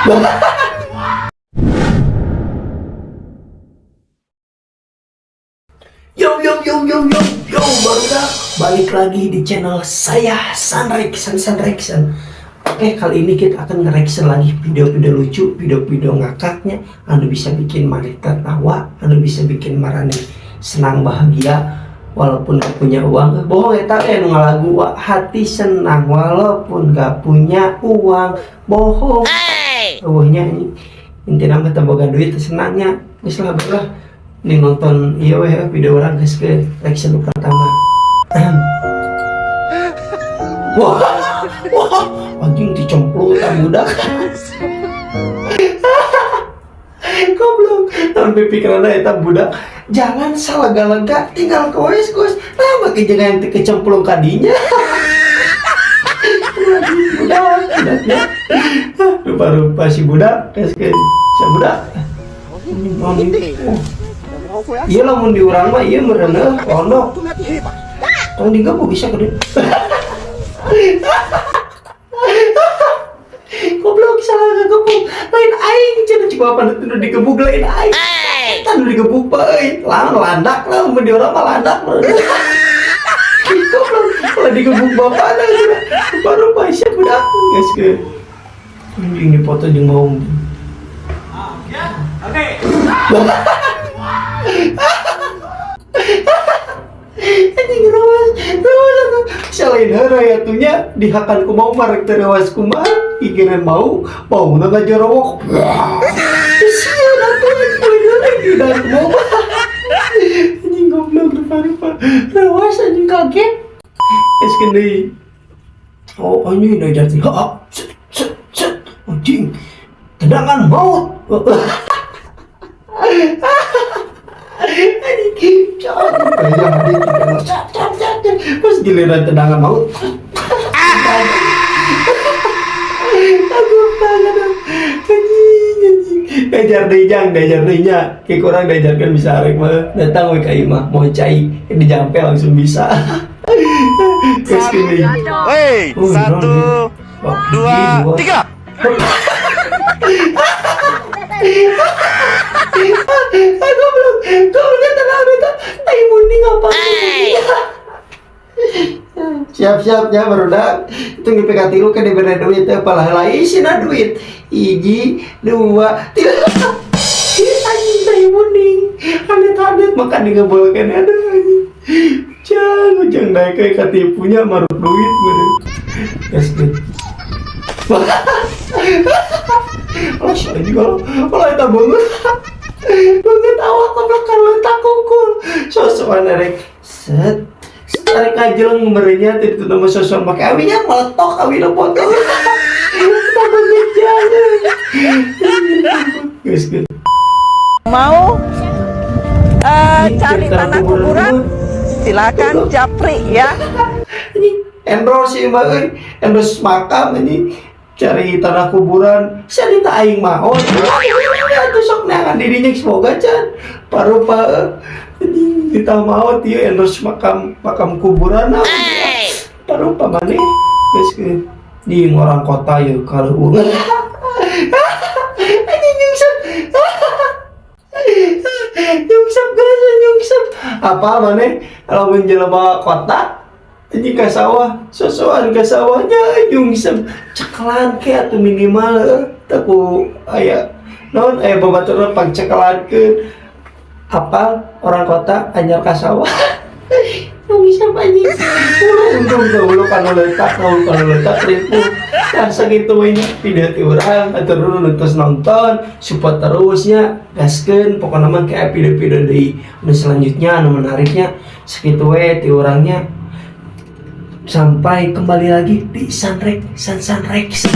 Yo yo yo yo yo yo, barudak balik lagi di channel saya Sunreaction. Oke, kali ini kita akan nge-reaction lagi video-video lucu, video-video ngakaknya. Anu bisa bikin maneh tertawa, anu bisa bikin marane senang bahagia walaupun gak punya uang. Bohong eta anu ngalagu hati senang walaupun gak punya uang. Bohong. Eueuhnya ini intina mah teu boga duit senangnya. Geus lah bae nih nonton iya weh video orang geus ke reaction pertama. Wah, anjing dicemplung tak budak. Goblok, sampai pikiranna eta budak jangan salah lega tinggal ke wes nah make jangan kecemplung kadinya. Budaknya rupa-rupa si budak geus ke si budak. Iya lah mun di urang mah ieu meureuneuh pondok. Tong digebuk bisa gede. Goblok salah ngegebuk. Lain aing cenah cik apa nu digebuk lain aing. Eta nu digebuk bae. Landak lah mun di urang mah landak. Goblok kalau digebuk bapana baru pasien budak geus ke. Anjing dipoto jeung mau. Oke. Anjing rawas selain ya tuhnya dihakan ku mau marek terawas kumah pikiran mau na jorowok sia atuh dan mau anjing goblok rupa-rupa rawas anjing kaget es deui oh anjing da jati set anjing tendangan maut. Pas giliran tendangan maut aku tangan dajar deinya kayak kurang dajarkan bisa arek mah datang we ka imah mau cai dijampe langsung bisa. Terus gini woi 1 2 3 aku belum tenang itu tai munding apa siap ya barudak itu ngipek tilu ke diberi duit apalah lain isina duit 1 2 3 anjing tai munding anet makan digebolkeun aduh anjing jangan naik ke katipunya maruk duit meureun geus gitu. Kalau itu banget awak kebelakang letak kungkul sosokan erek set tarik ajeleng merenya itu nama sosok pakai awinya meletok awina potong kita bekerjanya guys mau cari tanah kuburan silakan japri ya ini endorse sih mbak endorse makam ini cari tanah kuburan saya minta aing mahon itu sok nangan dirinya semoga can parupa kita mau dia endorse makam kuburan parupa mana guys ke di orang kota ya kalau uang ini nyungsep apa mana kalau menjelma kota ini ke sawah, sosokan ke sawahnya nyungsep cekelan ke atau minimal taku aya non aya babaturan pangcekelan ke apa orang kota anyar ke sawah nyungsep anjing untung dulu kalau letak ribu kan segitu ini video ti urang atur terus nonton support terusnya gaskeun pokoknya mah kayak video-video di selanjutnya anu menariknya segitu we ti urangnya. Sampai kembali lagi di Sunreaction.